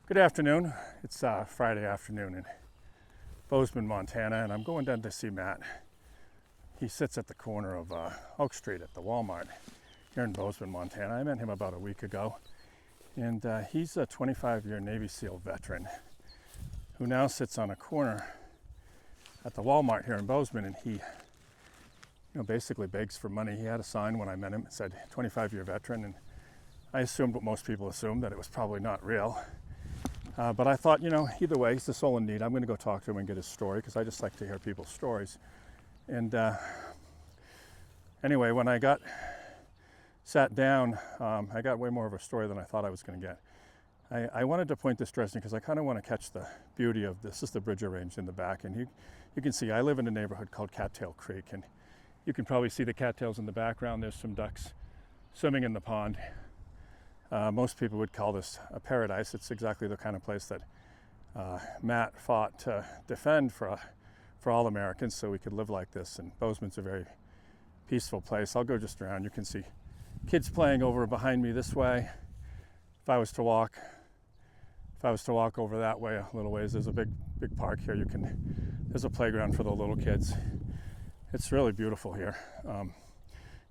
Good afternoon. It's Friday afternoon in Bozeman, Montana, and I'm going down to see Matt. He sits at the corner of Oak Street at the Walmart here in Bozeman, Montana. I met him about a week ago, and he's a 25-year Navy SEAL veteran who now sits on a corner at the Walmart here in Bozeman, and he basically begs for money. He had a sign when I met him that said 25-year veteran, and I assumed what most people assume, that it was probably not real. But I thought, either way, he's the soul in need. I'm going to go talk to him and get his story, because I just like to hear people's stories. And anyway, when I sat down, I got way more of a story than I thought I was going to get. I wanted to point this direction because I kind of want to catch the beauty of this. This is the Bridger Range in the back, and you can see I live in a neighborhood called Cattail Creek, and you can probably see the cattails in the background. There's some ducks swimming in the pond. Most people would call this a paradise. It's exactly the kind of place that Matt fought to defend for all Americans, so we could live like this. And Bozeman's a very peaceful place. I'll go just around. You can see kids playing over behind me this way. If I was to walk over that way a little ways, there's a big park here. There's a playground for the little kids. It's really beautiful here.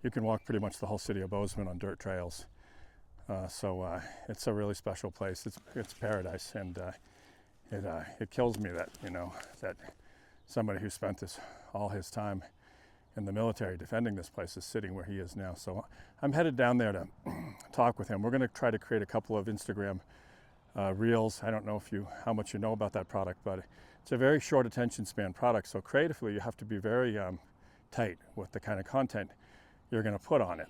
You can walk pretty much the whole city of Bozeman on dirt trails. So it's a really special place. It's paradise, and it kills me that that somebody who spent all his time in the military defending this place is sitting where he is now. So I'm headed down there to talk with him. We're going to try to create a couple of Instagram reels. I don't know how much you know about that product, but it's a very short attention span product. So creatively, you have to be very tight with the kind of content you're going to put on it.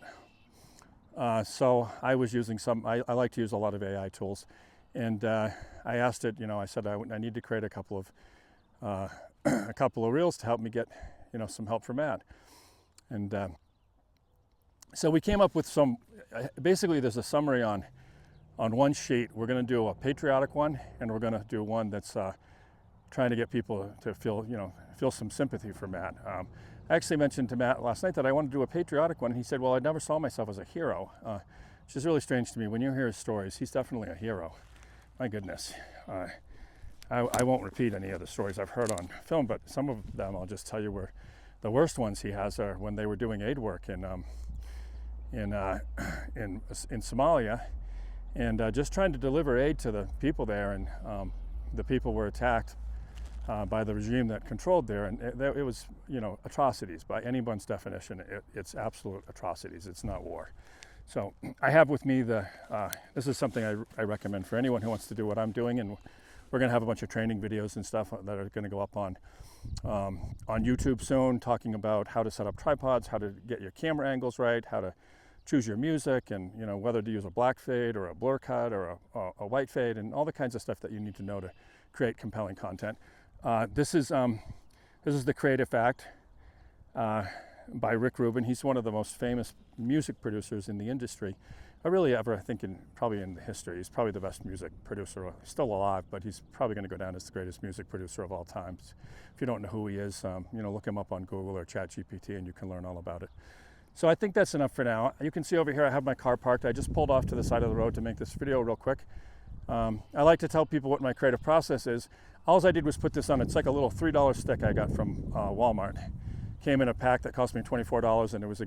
So I was using I like to use a lot of AI tools, and I asked it, I said I need to create a couple of reels to help me get, some help from Matt. And so we came up with basically there's a summary on one sheet. We're going to do a patriotic one, and we're going to do one that's trying to get people to feel some sympathy for Matt. I actually mentioned to Matt last night that I wanted to do a patriotic one, and he said, well, I never saw myself as a hero, which is really strange to me. When you hear his stories, he's definitely a hero. My goodness. I won't repeat any of the stories I've heard on film, but some of them I'll just tell you were the worst ones he has are when they were doing aid work in Somalia, and just trying to deliver aid to the people there, and the people were attacked by the regime that controlled there, and it was, atrocities. By anyone's definition, it's absolute atrocities. It's not war. So I have with me this is something I recommend for anyone who wants to do what I'm doing, and we're going to have a bunch of training videos and stuff that are going to go up on YouTube soon, talking about how to set up tripods, how to get your camera angles right, how to choose your music, and whether to use a black fade or a blur cut or a white fade, and all the kinds of stuff that you need to know to create compelling content. This is The Creative Act by Rick Rubin. He's one of the most famous music producers in the industry, really ever, I think, probably in the history. He's probably the best music producer. He's still alive, but he's probably going to go down as the greatest music producer of all time. If you don't know who he is, look him up on Google or ChatGPT, and you can learn all about it. So I think that's enough for now. You can see over here I have my car parked. I just pulled off to the side of the road to make this video real quick. I like to tell people what my creative process is. All I did was put this on. It's like a little $3 stick I got from Walmart. Came in a pack that cost me $24, and it was a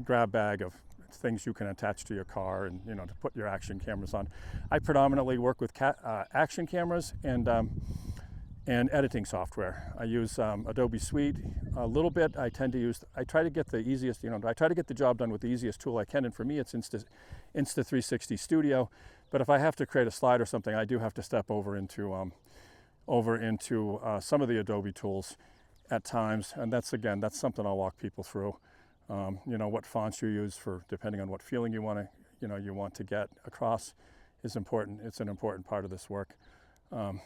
grab bag of things you can attach to your car and to put your action cameras on. I predominantly work with action cameras and editing software. I use Adobe Suite a little bit. I try to get the easiest, I try to get the job done with the easiest tool I can, and for me it's Insta360 Studio. But if I have to create a slide or something, I do have to step over into some of the Adobe tools at times, and that's something I'll walk people through. What fonts you use depending on what feeling you want to get across is important. It's an important part of this work. So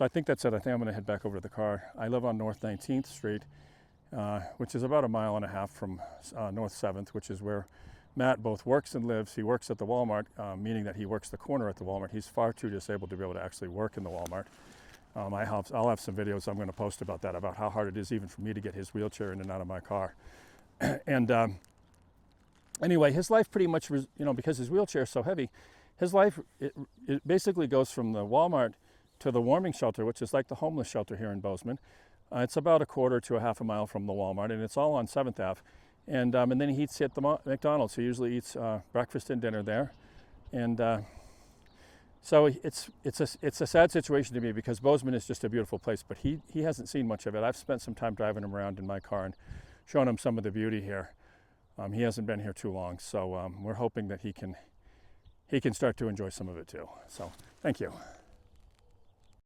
I think that's it. I think I'm going to head back over to the car. I live on North 19th Street, which is about 1.5 miles from North 7th, which is where Matt both works and lives. He works at the Walmart, meaning that he works the corner at the Walmart. He's far too disabled to be able to actually work in the Walmart. I'll have some videos I'm going to post about that, about how hard it is even for me to get his wheelchair in and out of my car. And anyway, his life pretty much was, because his wheelchair is so heavy, his life, it basically goes from the Walmart to the warming shelter, which is like the homeless shelter here in Bozeman. It's about a quarter to a half a mile from the Walmart, and it's all on 7th Ave. And then he eats at the McDonald's. He usually eats breakfast and dinner there. And so it's a sad situation to me, because Bozeman is just a beautiful place, but he hasn't seen much of it. I've spent some time driving him around in my car and showing him some of the beauty here. He hasn't been here too long, so we're hoping that he can start to enjoy some of it too. So thank you.